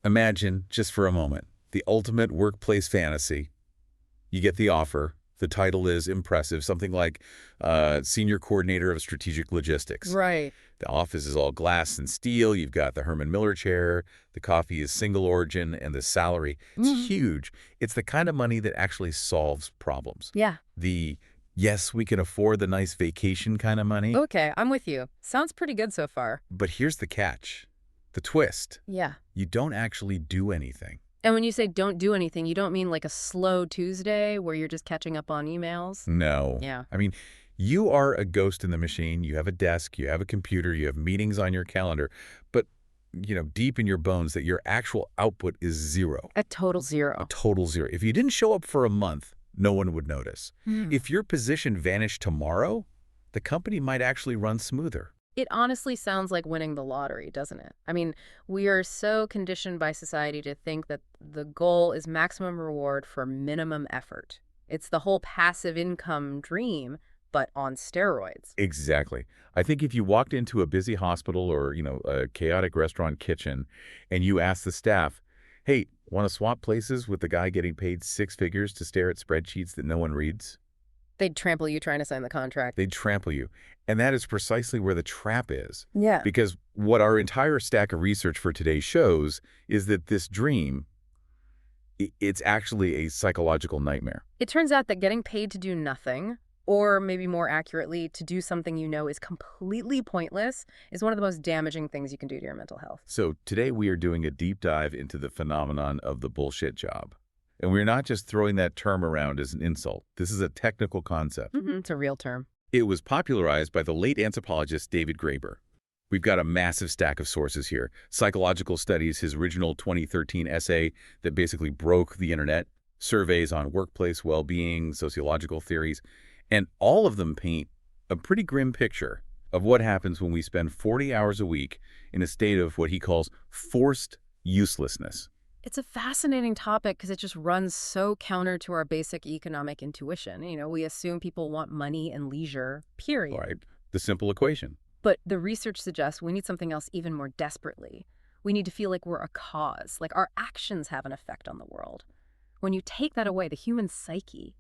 Imagine, just for a moment, the ultimate workplace fantasy. You get the offer. The title is impressive, something like Senior Coordinator of Strategic Logistics. Right. The office is all glass and steel. You've got the Herman Miller chair. The coffee is single origin, and the salary, it's huge. It's the kind of money that actually solves problems. Yeah. The, yes, we can afford the nice vacation kind of money. Okay, I'm with you. Sounds pretty good so far. But here's the catch, the twist. Yeah. You don't actually do anything. And when you say don't do anything, you don't mean like a slow Tuesday where you're just catching up on emails? No. Yeah. I mean, you are a ghost in the machine. You have a desk, you have a computer, you have meetings on your calendar, but, deep in your bones that your actual output is zero. A total zero. A total zero. If you didn't show up for a month, no one would notice. If your position vanished tomorrow, the company might actually run smoother. It honestly sounds like winning the lottery, doesn't it? I mean, we are so conditioned by society to think that the goal is maximum reward for minimum effort. It's the whole passive income dream, but on steroids. Exactly. I think if you walked into a busy hospital or, a chaotic restaurant kitchen and you asked the staff, hey, want to swap places with the guy getting paid six figures to stare at spreadsheets that no one reads? They'd trample you trying to sign the contract. They'd trample you. And that is precisely where the trap is. Yeah. Because what our entire stack of research for today shows is that this dream, it's actually a psychological nightmare. It turns out that getting paid to do nothing, or maybe more accurately, to do something you know is completely pointless, is one of the most damaging things you can do to your mental health. So today we are doing a deep dive into the phenomenon of the bullshit job. And we're not just throwing that term around as an insult. This is a technical concept. It's a real term. It was popularized by the late anthropologist David Graeber. We've got a massive stack of sources here. Psychological Studies, his original 2013 essay that basically broke the internet, surveys on workplace well-being, sociological theories, and all of them paint a pretty grim picture of what happens when we spend 40 hours a week in a state of what he calls forced uselessness. It's a fascinating topic because it just runs so counter to our basic economic intuition. We assume people want money and leisure, period. Right. The simple equation. But the research suggests we need something else even more desperately. We need to feel like we're a cause, like our actions have an effect on the world. When you take that away, the human psyche,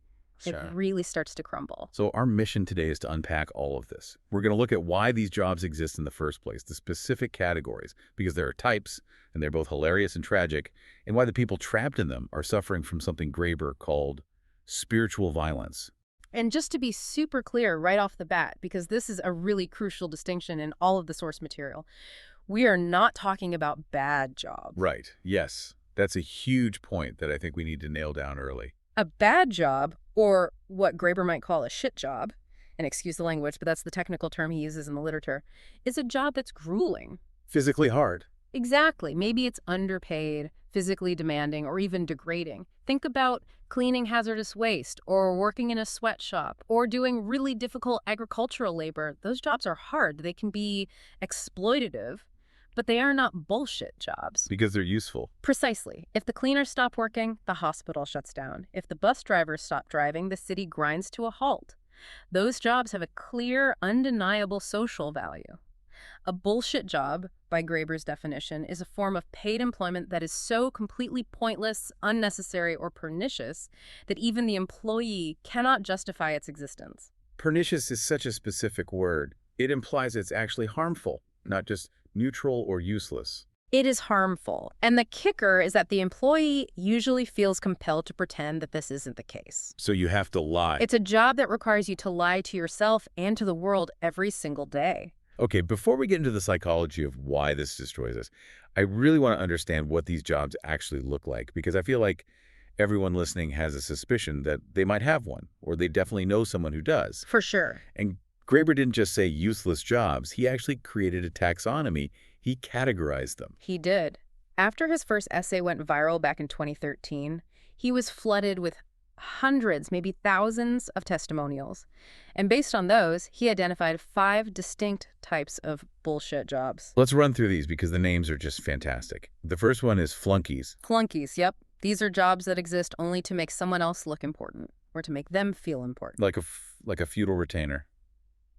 it really starts to crumble. So our mission today is to unpack all of this. We're going to look at why these jobs exist in the first place, the specific categories, because there are types, and they're both hilarious and tragic, and why the people trapped in them are suffering from something Graeber called spiritual violence. And just to be super clear right off the bat, because this is a really crucial distinction in all of the source material, we are not talking about bad jobs. Right. Yes. That's a huge point that I think we need to nail down early. A bad job, or what Graeber might call a shit job, and excuse the language, but that's the technical term he uses in the literature, is a job that's grueling. Physically hard. Exactly. Maybe it's underpaid, physically demanding, or even degrading. Think about cleaning hazardous waste, or working in a sweatshop, or doing really difficult agricultural labor. Those jobs are hard. They can be exploitative, but they are not bullshit jobs. Because they're useful. Precisely. If the cleaners stop working, the hospital shuts down. If the bus drivers stop driving, the city grinds to a halt. Those jobs have a clear, undeniable social value. A bullshit job, by Graeber's definition, is a form of paid employment that is so completely pointless, unnecessary, or pernicious that even the employee cannot justify its existence. Pernicious is such a specific word. It implies it's actually harmful, not just neutral or useless. It is harmful. And the kicker is that the employee usually feels compelled to pretend that this isn't the case. So you have to lie. It's a job that requires you to lie to yourself and to the world every single day. Okay, before we get into the psychology of why this destroys us, I really want to understand what these jobs actually look like, because I feel like everyone listening has a suspicion that they might have one, or they definitely know someone who does. For sure. And Graeber didn't just say useless jobs. He actually created a taxonomy. He categorized them. He did. After his first essay went viral back in 2013, he was flooded with hundreds, maybe thousands of testimonials. And based on those, he identified 5 distinct types of bullshit jobs. Let's run through these because the names are just fantastic. The first one is flunkies. Flunkies, yep. These are jobs that exist only to make someone else look important or to make them feel important. Like a feudal retainer,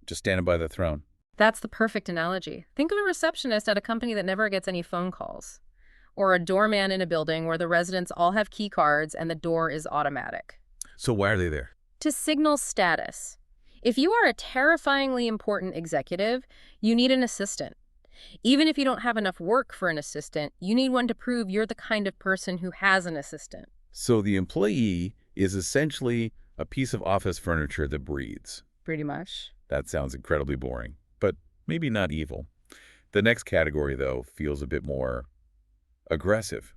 just standing by the throne. That's the perfect analogy. Think of a receptionist at a company that never gets any phone calls. Or a doorman in a building where the residents all have key cards and the door is automatic. So why are they there? To signal status. If you are a terrifyingly important executive, you need an assistant. Even if you don't have enough work for an assistant, you need one to prove you're the kind of person who has an assistant. So the employee is essentially a piece of office furniture that breathes. Pretty much. That sounds incredibly boring, but maybe not evil. The next category, though, feels a bit more aggressive.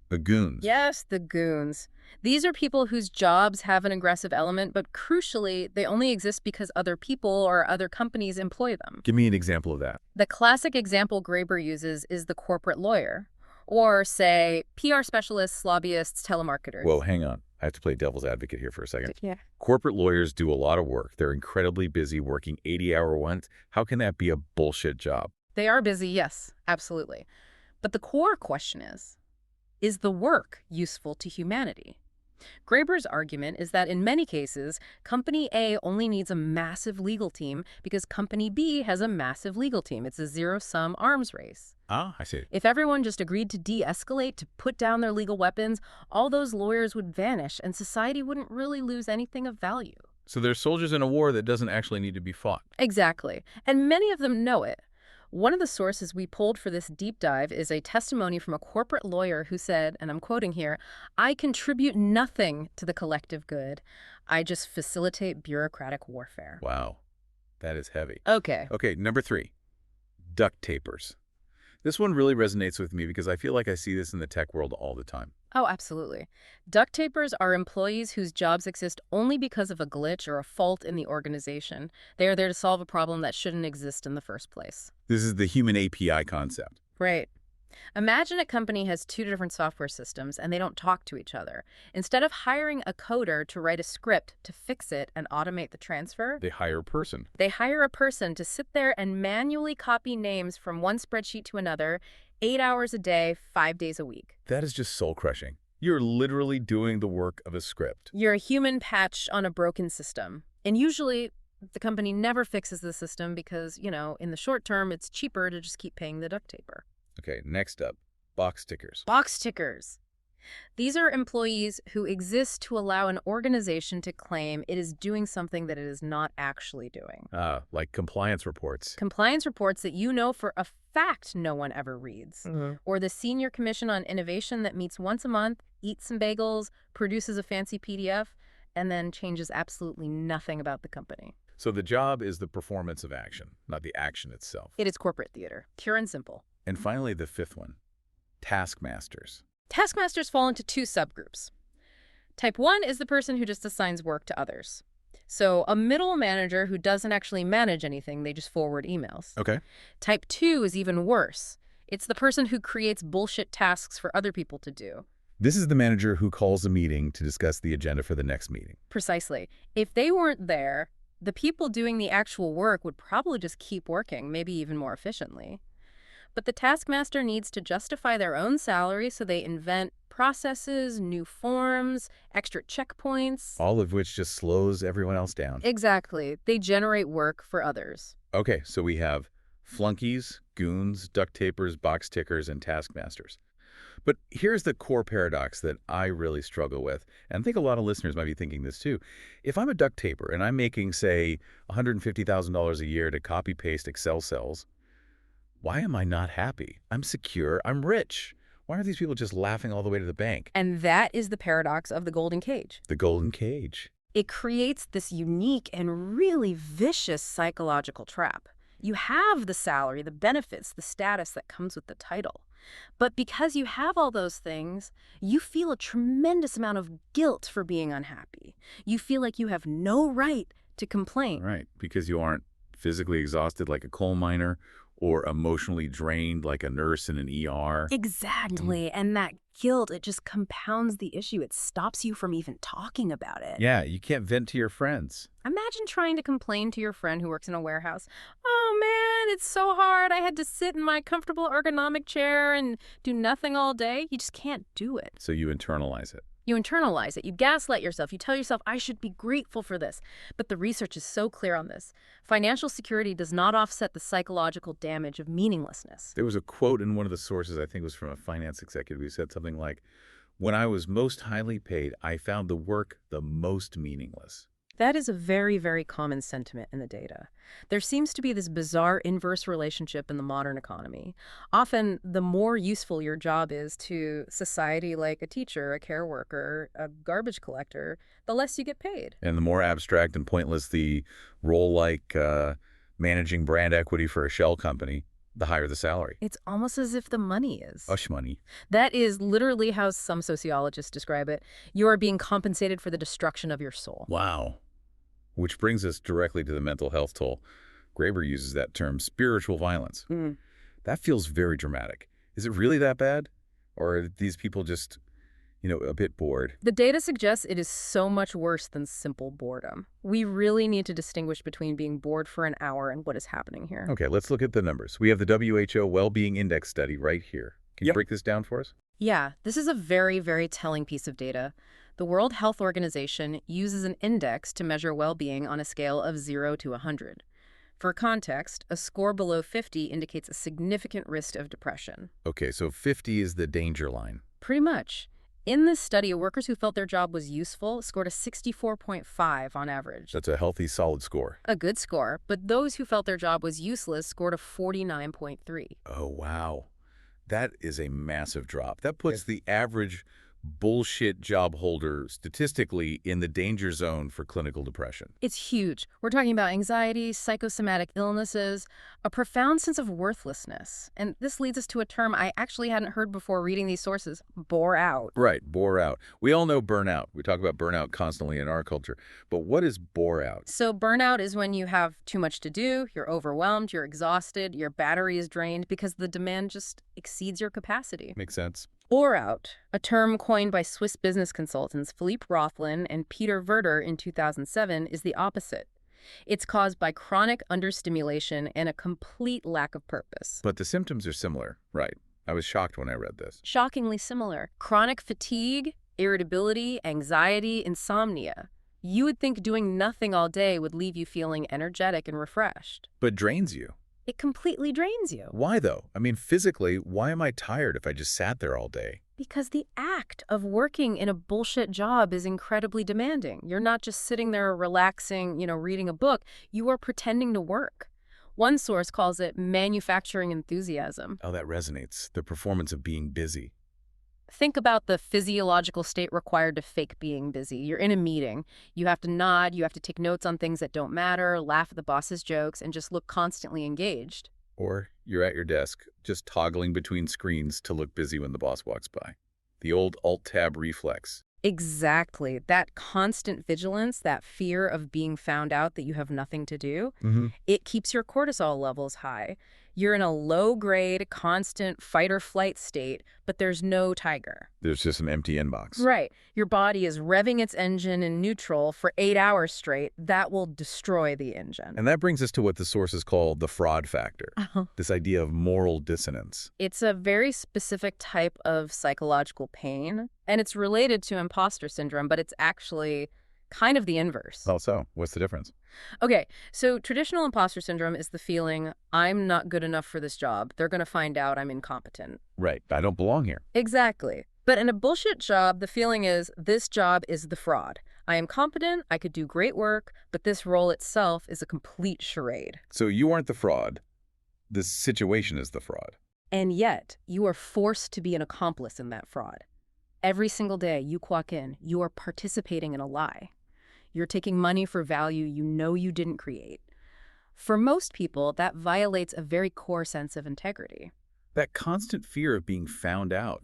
The goons. Yes, the goons. These are people whose jobs have an aggressive element, but crucially, they only exist because other people or other companies employ them. Give me an example of that. The classic example Graeber uses is the corporate lawyer, or, say, PR specialists, lobbyists, telemarketers. Whoa, hang on. I have to play devil's advocate here for a second. Yeah. Corporate lawyers do a lot of work. They're incredibly busy working 80-hour ones. How can that be a bullshit job? They are busy, yes, absolutely. But the core question is the work useful to humanity? Graeber's argument is that in many cases, Company A only needs a massive legal team because Company B has a massive legal team. It's a zero-sum arms race. Ah, I see. If everyone just agreed to de-escalate, to put down their legal weapons, all those lawyers would vanish and society wouldn't really lose anything of value. So they're soldiers in a war that doesn't actually need to be fought. Exactly. And many of them know it. One of the sources we pulled for this deep dive is a testimony from a corporate lawyer who said, and I'm quoting here, "I contribute nothing to the collective good. I just facilitate bureaucratic warfare." Wow, that is heavy. Okay. Okay, number 3, duct tapers. This one really resonates with me because I feel like I see this in the tech world all the time. Oh, absolutely. Duct tapers are employees whose jobs exist only because of a glitch or a fault in the organization. They are there to solve a problem that shouldn't exist in the first place. This is the human API concept. Right. Imagine a company has 2 different software systems and they don't talk to each other. Instead of hiring a coder to write a script to fix it and automate the transfer, They hire a person. they hire a person to sit there and manually copy names from one spreadsheet to another, 8 hours a day, 5 days a week. That is just soul-crushing. You're literally doing the work of a script. You're a human patch on a broken system. And usually, the company never fixes the system because, in the short term, it's cheaper to just keep paying the duct taper. Okay, next up, box tickers. Box tickers. These are employees who exist to allow an organization to claim it is doing something that it is not actually doing. Like compliance reports. Compliance reports that you know for a fact no one ever reads. Mm-hmm. Or the Senior Commission on Innovation that meets once a month, eats some bagels, produces a fancy PDF, and then changes absolutely nothing about the company. So the job is the performance of action, not the action itself. It is corporate theater, pure and simple. And finally, the 5th one, taskmasters. Taskmasters fall into 2 subgroups. Type 1 is the person who just assigns work to others. So a middle manager who doesn't actually manage anything, they just forward emails. Okay. Type 2 is even worse. It's the person who creates bullshit tasks for other people to do. This is the manager who calls a meeting to discuss the agenda for the next meeting. Precisely. If they weren't there, the people doing the actual work would probably just keep working, maybe even more efficiently. But the taskmaster needs to justify their own salary, so they invent processes, new forms, extra checkpoints. All of which just slows everyone else down. Exactly. They generate work for others. Okay, so we have flunkies, goons, duct tapers, box tickers, and taskmasters. But here's the core paradox that I really struggle with, and I think a lot of listeners might be thinking this too. If I'm a duct taper and I'm making, say, $150,000 a year to copy-paste Excel cells, why am I not happy? I'm secure. I'm rich. Why are these people just laughing all the way to the bank? And that is the paradox of the golden cage. The golden cage. It creates this unique and really vicious psychological trap. You have the salary, the benefits, the status that comes with the title. But because you have all those things, you feel a tremendous amount of guilt for being unhappy. You feel like you have no right to complain. Right, because you aren't physically exhausted like a coal miner or emotionally drained like a nurse in an ER. Exactly. And that guilt, it just compounds the issue. It stops you from even talking about it. Yeah, you can't vent to your friends. Imagine trying to complain to your friend who works in a warehouse. "Oh man, it's so hard. I had to sit in my comfortable ergonomic chair and do nothing all day." You just can't do it. So you internalize it. You internalize it. You gaslight yourself. You tell yourself, I should be grateful for this. But the research is so clear on this. Financial security does not offset the psychological damage of meaninglessness. There was a quote in one of the sources, I think it was from a finance executive, who said something like, "When I was most highly paid, I found the work the most meaningless." That is a very, very common sentiment in the data. There seems to be this bizarre inverse relationship in the modern economy. Often, the more useful your job is to society, like a teacher, a care worker, a garbage collector, the less you get paid. And the more abstract and pointless the role, like managing brand equity for a shell company, the higher the salary. It's almost as if the money is. Hush money. That is literally how some sociologists describe it. You are being compensated for the destruction of your soul. Wow. Which brings us directly to the mental health toll. Graeber uses that term, spiritual violence. That feels very dramatic. Is it really that bad? Or are these people just, a bit bored? The data suggests it is so much worse than simple boredom. We really need to distinguish between being bored for an hour and what is happening here. Okay, let's look at the numbers. We have the WHO Wellbeing Index study right here. Can you break this down for us? Yeah, this is a very, very telling piece of data. The World Health Organization uses an index to measure well-being on a scale of 0 to 100. For context, a score below 50 indicates a significant risk of depression. Okay, so 50 is the danger line. Pretty much. In this study, workers who felt their job was useful scored a 64.5 on average. That's a healthy, solid score. A good score, but those who felt their job was useless scored a 49.3. Oh, wow. That is a massive drop. That puts the average bullshit job holder statistically in the danger zone for clinical depression. It's huge. We're talking about anxiety, psychosomatic illnesses, a profound sense of worthlessness. And this leads us to a term I actually hadn't heard before reading these sources, bore out. Right, bore out. We all know burnout. We talk about burnout constantly in our culture. But what is bore out? So burnout is when you have too much to do, you're overwhelmed, you're exhausted, your battery is drained because the demand just exceeds your capacity. Makes sense. Bore out, a term coined by Swiss business consultants Philippe Rothlen and Peter Werder in 2007, is the opposite. It's caused by chronic understimulation and a complete lack of purpose. But the symptoms are similar, right? I was shocked when I read this. Shockingly similar. Chronic fatigue, irritability, anxiety, insomnia. You would think doing nothing all day would leave you feeling energetic and refreshed. But drains you. It completely drains you. Why, though? I mean, physically, why am I tired if I just sat there all day? Because the act of working in a bullshit job is incredibly demanding. You're not just sitting there relaxing, reading a book. You are pretending to work. One source calls it manufacturing enthusiasm. Oh, that resonates. The performance of being busy. Think about the physiological state required to fake being busy. You're in a meeting. You have to nod, you have to take notes on things that don't matter, laugh at the boss's jokes, and just look constantly engaged. Or you're at your desk, just toggling between screens to look busy when the boss walks by. The old Alt-Tab reflex. Exactly. That constant vigilance, that fear of being found out that you have nothing to do, it keeps your cortisol levels high. You're in a low-grade, constant fight-or-flight state, but there's no tiger. There's just an empty inbox. Right. Your body is revving its engine in neutral for 8 hours straight. That will destroy the engine. And that brings us to what the sources call the fraud factor, this idea of moral dissonance. It's a very specific type of psychological pain, and it's related to imposter syndrome, but it's actually kind of the inverse. Oh, so what's the difference? Okay, so traditional imposter syndrome is the feeling, I'm not good enough for this job. They're going to find out I'm incompetent. Right. I don't belong here. Exactly. But in a bullshit job, the feeling is, this job is the fraud. I am competent, I could do great work, but this role itself is a complete charade. So you aren't the fraud. The situation is the fraud. And yet, you are forced to be an accomplice in that fraud. Every single day you clock in, you are participating in a lie. You're taking money for value you know you didn't create. For most people, that violates a very core sense of integrity. That constant fear of being found out.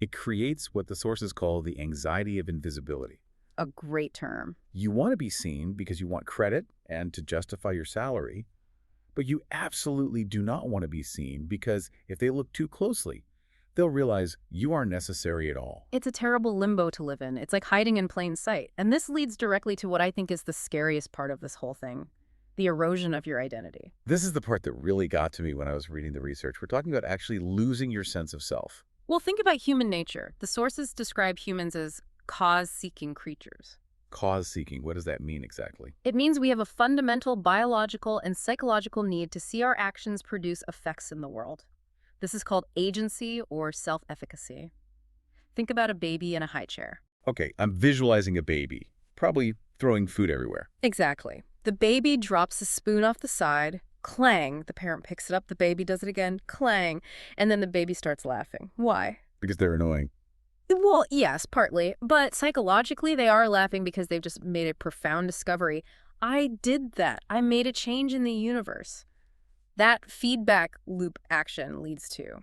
It creates what the sources call the anxiety of invisibility. A great term. You want to be seen because you want credit and to justify your salary, but you absolutely do not want to be seen because if they look too closely, they'll realize you aren't necessary at all. It's a terrible limbo to live in. It's like hiding in plain sight. And this leads directly to what I think is the scariest part of this whole thing, the erosion of your identity. This is the part that really got to me when I was reading the research. We're talking about actually losing your sense of self. Well, think about human nature. The sources describe humans as cause-seeking creatures. Cause-seeking, what does that mean exactly? It means we have a fundamental biological and psychological need to see our actions produce effects in the world. This is called agency or self-efficacy. Think about a baby in a high chair. Okay, I'm visualizing a baby, probably throwing food everywhere. Exactly. The baby drops the spoon off the side, clang. The parent picks it up, the baby does it again, clang. And then the baby starts laughing. Why? Because they're annoying. Well, yes, partly. But psychologically, they are laughing because they've just made a profound discovery. I did that. I made a change in the universe. That feedback loop action leads to.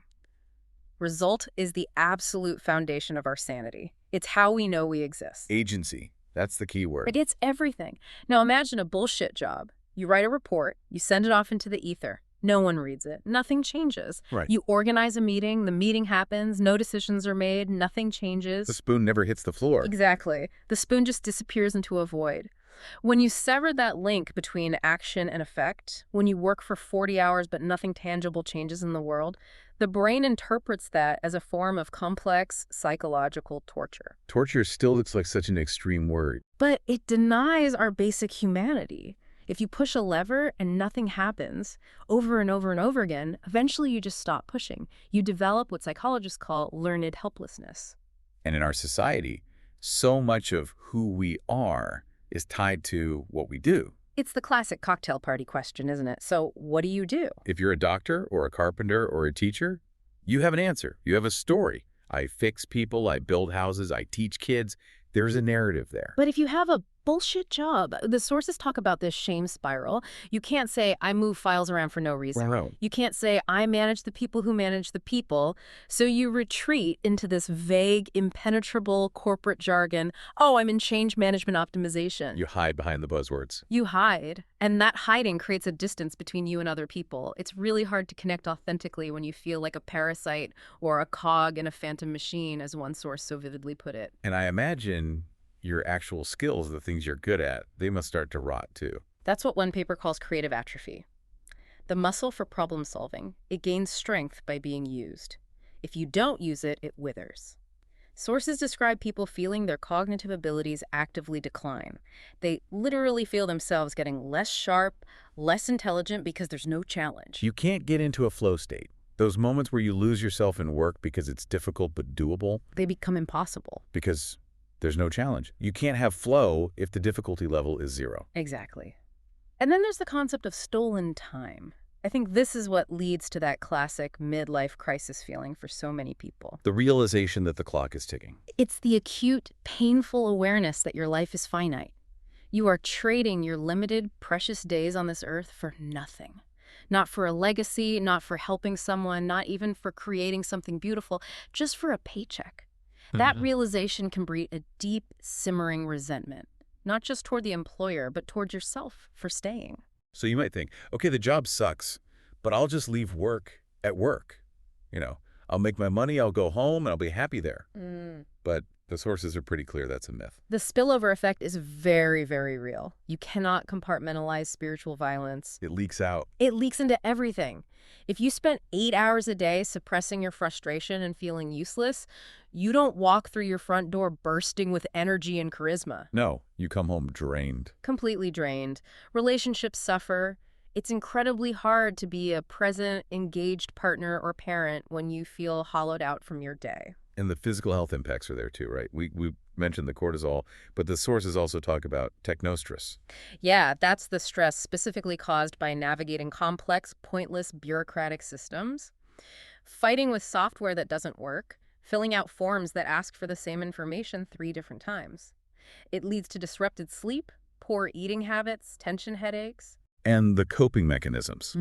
Result is the absolute foundation of our sanity. It's how we know we exist. Agency, that's the key word. Right? It's everything. Now imagine a bullshit job. You write a report, you send it off into the ether. No one reads it. Nothing changes. Right. You organize a meeting, the meeting happens, no decisions are made, nothing changes. The spoon never hits the floor. Exactly. The spoon just disappears into a void. When you sever that link between action and effect, when you work for 40 hours but nothing tangible changes in the world, the brain interprets that as a form of complex psychological torture. Torture still looks like such an extreme word. But it denies our basic humanity. If you push a lever and nothing happens over and over and over again, eventually you just stop pushing. You develop what psychologists call learned helplessness. And in our society, so much of who we are is tied to what we do. It's the classic cocktail party question, isn't it? So what do you do? If you're a doctor or a carpenter or a teacher, you have an answer. You have a story. I fix people, I build houses, I teach kids. There's a narrative there. But if you have a bullshit job, the sources talk about this shame spiral. You can't say, I move files around for no reason. Wow. You can't say, I manage the people who manage the people. So you retreat into this vague, impenetrable corporate jargon. Oh, I'm in change management optimization. You hide behind the buzzwords. You hide. And that hiding creates a distance between you and other people. It's really hard to connect authentically when you feel like a parasite or a cog in a phantom machine, as one source so vividly put it. And I imagine your actual skills, the things you're good at, they must start to rot too. That's what one paper calls creative atrophy. The muscle for problem solving, it gains strength by being used. If you don't use it, it withers. Sources describe people feeling their cognitive abilities actively decline. They literally feel themselves getting less sharp, less intelligent because there's no challenge. You can't get into a flow state. Those moments where you lose yourself in work because it's difficult but doable. They become impossible. Because there's no challenge. You can't have flow if the difficulty level is 0. Exactly. And then there's the concept of stolen time. I think this is what leads to that classic midlife crisis feeling for so many people. The realization that the clock is ticking. It's the acute, painful awareness that your life is finite. You are trading your limited, precious days on this earth for nothing. Not for a legacy, not for helping someone, not even for creating something beautiful, just for a paycheck. That realization can breed a deep, simmering resentment, not just toward the employer, but toward yourself for staying. So you might think, okay, the job sucks, but I'll just leave work at work. I'll make my money, I'll go home, and I'll be happy there. But the sources are pretty clear that's a myth. The spillover effect is very, very real. You cannot compartmentalize spiritual violence. It leaks out. It leaks into everything. If you spent 8 hours a day suppressing your frustration and feeling useless, you don't walk through your front door bursting with energy and charisma. No, you come home drained. Completely drained. Relationships suffer. It's incredibly hard to be a present, engaged partner or parent when you feel hollowed out from your day. And the physical health impacts are there too, right? We mentioned the cortisol, but the sources also talk about technostress. Yeah, that's the stress specifically caused by navigating complex, pointless, bureaucratic systems. Fighting with software that doesn't work. Filling out forms that ask for the same information 3 different times. It leads to disrupted sleep, poor eating habits, tension headaches. And the coping mechanisms.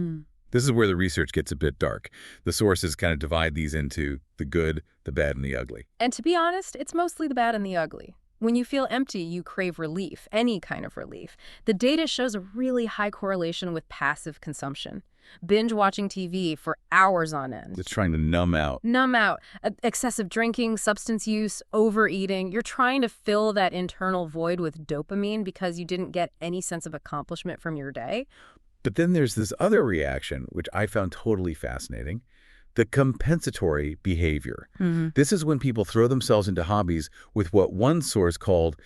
This is where the research gets a bit dark. The sources kind of divide these into the good, the bad, and the ugly. And to be honest, it's mostly the bad and the ugly. When you feel empty, you crave relief, any kind of relief. The data shows a really high correlation with passive consumption. Binge watching TV for hours on end. It's trying to numb out. Numb out. Excessive drinking, substance use, overeating. You're trying to fill that internal void with dopamine because you didn't get any sense of accomplishment from your day. But then there's this other reaction, which I found totally fascinating. The compensatory behavior. Hmm. This is when people throw themselves into hobbies with what one source called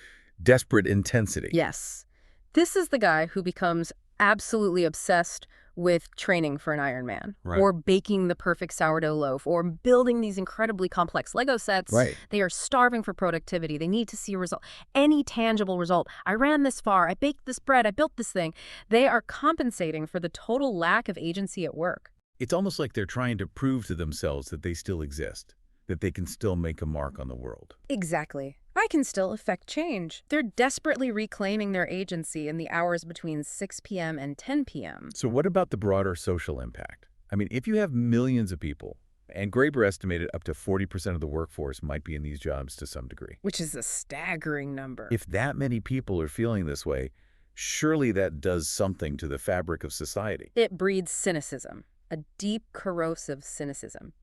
desperate intensity. Yes. This is the guy who becomes absolutely obsessed with training for an Ironman, Right. or baking the perfect sourdough loaf, or building these incredibly complex Lego sets. Right. They are starving for productivity. They need to see a result, any tangible result. I ran this far. I baked this bread. I built this thing. They are compensating for the total lack of agency at work. It's almost like they're trying to prove to themselves that they still exist, that they can still make a mark on the world. Exactly. I can still affect change. They're desperately reclaiming their agency in the hours between 6 p.m. and 10 p.m. So what about the broader social impact? I mean, if you have millions of people, and Graeber estimated up to 40% of the workforce might be in these jobs to some degree. Which is a staggering number. If that many people are feeling this way, surely that does something to the fabric of society. It breeds cynicism, a deep, corrosive cynicism.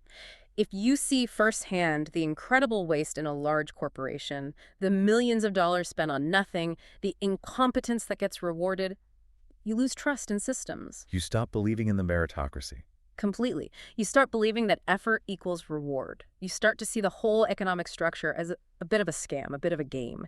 If you see firsthand the incredible waste in a large corporation, the millions of dollars spent on nothing, the incompetence that gets rewarded, you lose trust in systems. You stop believing in the meritocracy. Completely. You start believing that effort equals reward. You start to see the whole economic structure as a bit of a scam, a bit of a game.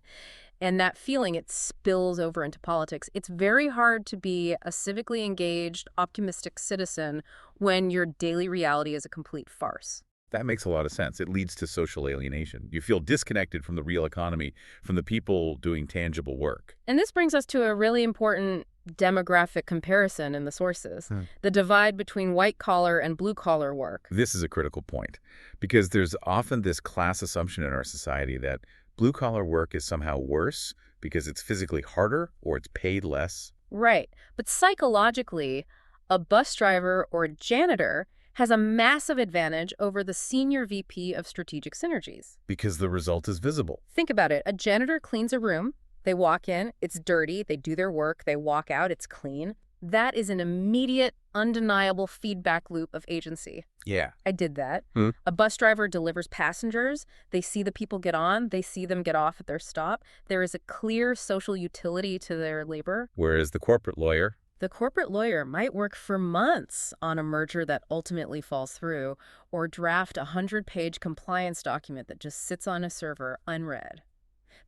And that feeling, it spills over into politics. It's very hard to be a civically engaged, optimistic citizen when your daily reality is a complete farce. That makes a lot of sense. It leads to social alienation. You feel disconnected from the real economy, from the people doing tangible work. And this brings us to a really important demographic comparison in the sources, the divide between white-collar and blue-collar work. This is a critical point, because there's often this class assumption in our society that blue-collar work is somehow worse because it's physically harder or it's paid less. Right. But psychologically, a bus driver or a janitor has a massive advantage over the senior VP of strategic synergies. Because the result is visible. Think about it. A janitor cleans a room. They walk in, it's dirty, they do their work, they walk out, it's clean. That is an immediate, undeniable feedback loop of agency. Yeah. I did that. A bus driver delivers passengers. They see the people get on. They see them get off at their stop. There is a clear social utility to their labor. Whereas the corporate lawyer, The corporate lawyer might work for months on a merger that ultimately falls through, or draft a 100-page compliance document that just sits on a server unread.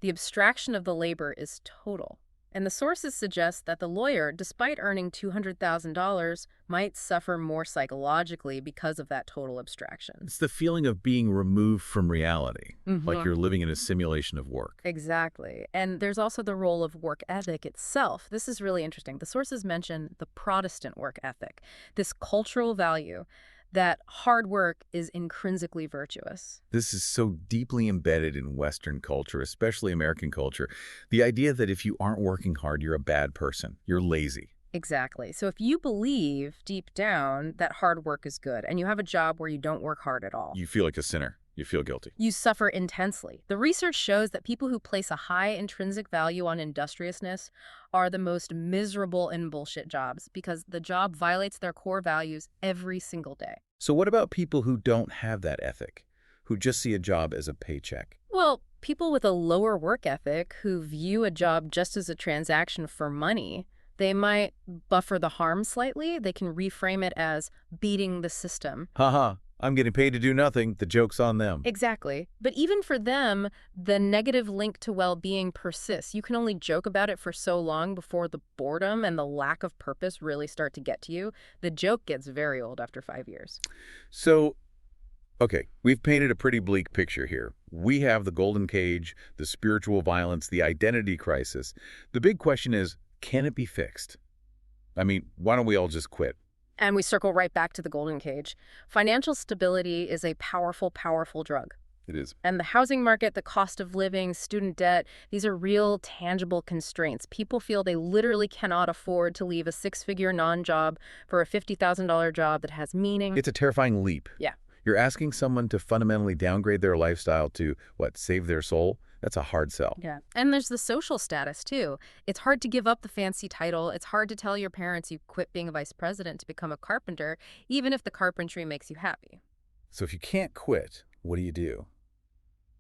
The abstraction of the labor is total. And the sources suggest that the lawyer, despite earning $200,000, might suffer more psychologically because of that total abstraction. it's the feeling of being removed from reality, like you're living in a simulation of work. Exactly. And there's also the role of work ethic itself. This is really interesting. The sources mention the Protestant work ethic, this cultural value that hard work is intrinsically virtuous. This is so deeply embedded in Western culture, especially American culture. The idea that if you aren't working hard, you're a bad person. You're lazy. Exactly. So if you believe deep down that hard work is good and you have a job where you don't work hard at all, You feel like a sinner. You feel guilty. you suffer intensely. The research shows that people who place a high intrinsic value on industriousness are the most miserable in bullshit jobs because the job violates their core values every single day. So what about people who don't have that ethic, who just see a job as a paycheck? Well, people with a lower work ethic who view a job just as a transaction for money, they might buffer the harm slightly. They can reframe it as beating the system. Haha, I'm getting paid to do nothing. The joke's on them. Exactly. But even for them, the negative link to well-being persists. You can only joke about it for so long before the boredom and the lack of purpose really start to get to you. The joke gets very old after 5 years. So, okay, we've painted a pretty bleak picture here. We have the golden cage, the spiritual violence, the identity crisis. The big question is, can it be fixed? I mean, why don't we all just quit? And we circle right back to the golden cage. Financial stability is a powerful, powerful drug. It is. And the housing market, the cost of living, student debt, these are real, tangible constraints. People feel they literally cannot afford to leave a six-figure non-job for a $50,000 job that has meaning. It's a terrifying leap. Yeah. You're asking someone to fundamentally downgrade their lifestyle to, what, save their soul? That's a hard sell. Yeah. And there's the social status, too. It's hard to give up the fancy title. It's hard to tell your parents you quit being a vice president to become a carpenter, even if the carpentry makes you happy. So if you can't quit, what do?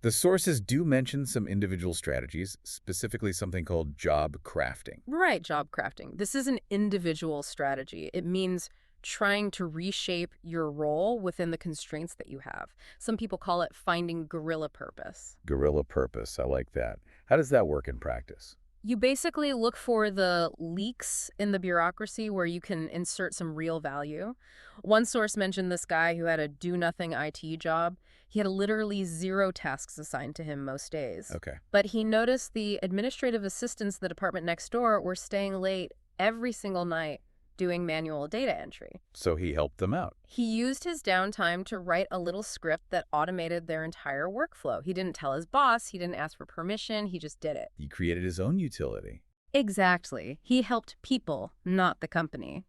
The sources do mention some individual strategies, specifically something called job crafting. Right, job crafting. This is an individual strategy. It means trying to reshape your role within the constraints that you have. Some people call it finding guerrilla purpose. Guerrilla purpose. I like that. How does that work in practice? You basically look for the leaks in the bureaucracy where you can insert some real value. One source mentioned this guy who had a do-nothing IT job. He had literally 0 tasks assigned to him most days. Okay. But he noticed the administrative assistants at the department next door were staying late every single night doing manual data entry. So he helped them out. He used his downtime to write a little script that automated their entire workflow. He didn't tell his boss, he didn't ask for permission, he just did it. He created his own utility. Exactly. He helped people, not the company.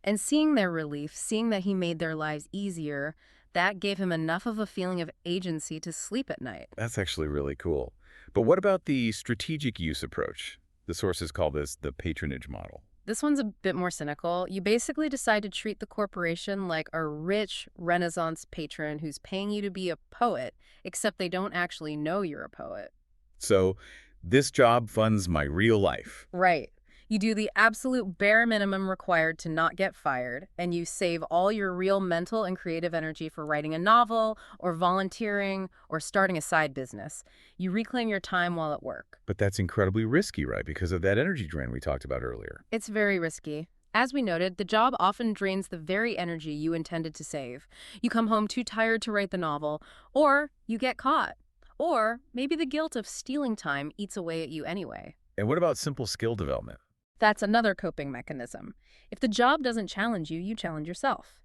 And seeing their relief, seeing that he made their lives easier, that gave him enough of a feeling of agency to sleep at night. That's actually really cool. But what about the strategic use approach? The sources call this the patronage model. This one's a bit more cynical. You basically decide to treat the corporation like a rich Renaissance patron who's paying you to be a poet, except they don't actually know you're a poet. So this job funds my real life. Right. You do the absolute bare minimum required to not get fired, and you save all your real mental and creative energy for writing a novel, or volunteering, or starting a side business. You reclaim your time while at work. But that's incredibly risky, right? Because of that energy drain we talked about earlier. It's very risky. As we noted, the job often drains the very energy you intended to save. You come home too tired to write the novel, or you get caught. Or maybe the guilt of stealing time eats away at you anyway. And what about simple skill development? That's another coping mechanism. If the job doesn't challenge you, you challenge yourself.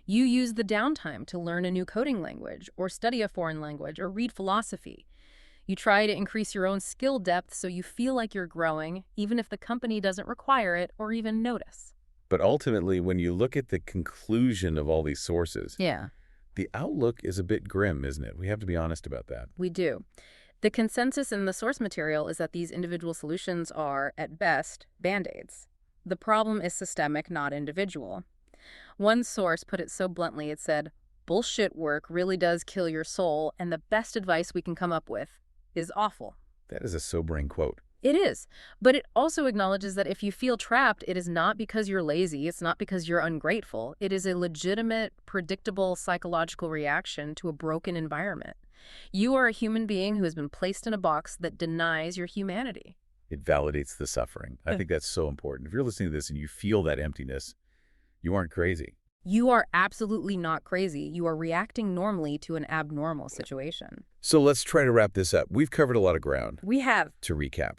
You use the downtime to learn a new coding language, or study a foreign language, or read philosophy. You try to increase your own skill depth so you feel like you're growing, even if the company doesn't require it or even notice. But ultimately, when you look at the conclusion of all these sources, Yeah, the outlook is a bit grim, isn't it? We have to be honest about that. we do. The consensus in the source material is that these individual solutions are, at best, band-aids. The problem is systemic, not individual. One source put it so bluntly, it said, "Bullshit work really does kill your soul, and the best advice we can come up with is awful." That is a sobering quote. It is, but it also acknowledges that if you feel trapped, it is not because you're lazy, it's not because you're ungrateful. It is a legitimate, predictable psychological reaction to a broken environment. You are a human being who has been placed in a box that denies your humanity. It validates the suffering. I think that's so important. If you're listening to this and you feel that emptiness, you aren't crazy. You are absolutely not crazy. You are reacting normally to an abnormal situation. So let's try to wrap this up. We've covered a lot of ground. We have. To recap,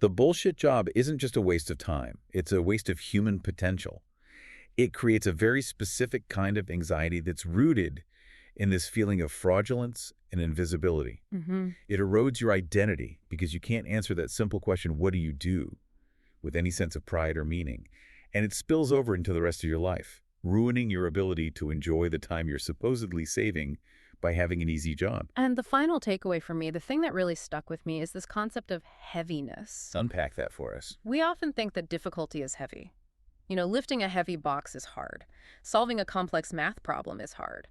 the bullshit job isn't just a waste of time. It's a waste of human potential. It creates a very specific kind of anxiety that's rooted in this feeling of fraudulence and invisibility. It erodes your identity because you can't answer that simple question, what do you do, with any sense of pride or meaning. And it spills over into the rest of your life, ruining your ability to enjoy the time you're supposedly saving by having an easy job. And the final takeaway for me, the thing that really stuck with me, is this concept of heaviness. Unpack that for us. We often think that difficulty is heavy. You know, lifting a heavy box is hard. Solving a complex math problem is hard.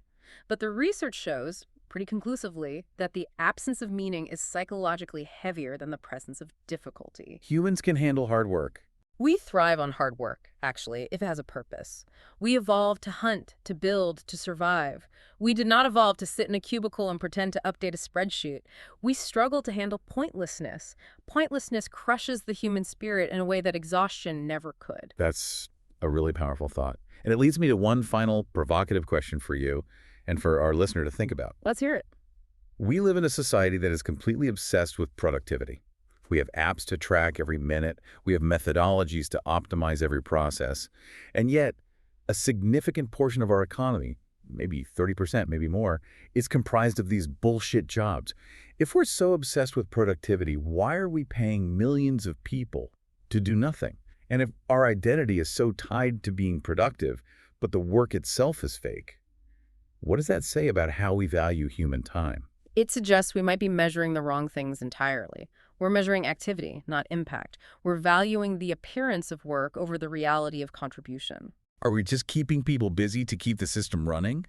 But the research shows, pretty conclusively, that the absence of meaning is psychologically heavier than the presence of difficulty. Humans can handle hard work. We thrive on hard work, actually, if it has a purpose. We evolved to hunt, to build, to survive. We did not evolve to sit in a cubicle and pretend to update a spreadsheet. We struggle to handle pointlessness. Pointlessness crushes the human spirit in a way that exhaustion never could. That's a really powerful thought. And it leads me to one final provocative question for you and for our listener to think about. Let's hear it. We live in a society that is completely obsessed with productivity. We have apps to track every minute. We have methodologies to optimize every process. And yet, a significant portion of our economy, maybe 30%, maybe more, is comprised of these bullshit jobs. If we're so obsessed with productivity, why are we paying millions of people to do nothing? And if our identity is so tied to being productive, but the work itself is fake, what does that say about how we value human time? It suggests we might be measuring the wrong things entirely. We're measuring activity, not impact. We're valuing the appearance of work over the reality of contribution. Are we just keeping people busy to keep the system running?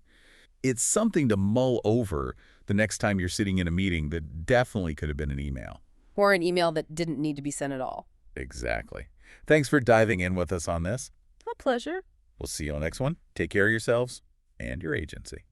It's something to mull over the next time you're sitting in a meeting that definitely could have been an email. Or an email that didn't need to be sent at all. Exactly. Thanks for diving in with us on this. A pleasure. We'll see you on the next one. Take care of yourselves and your agency.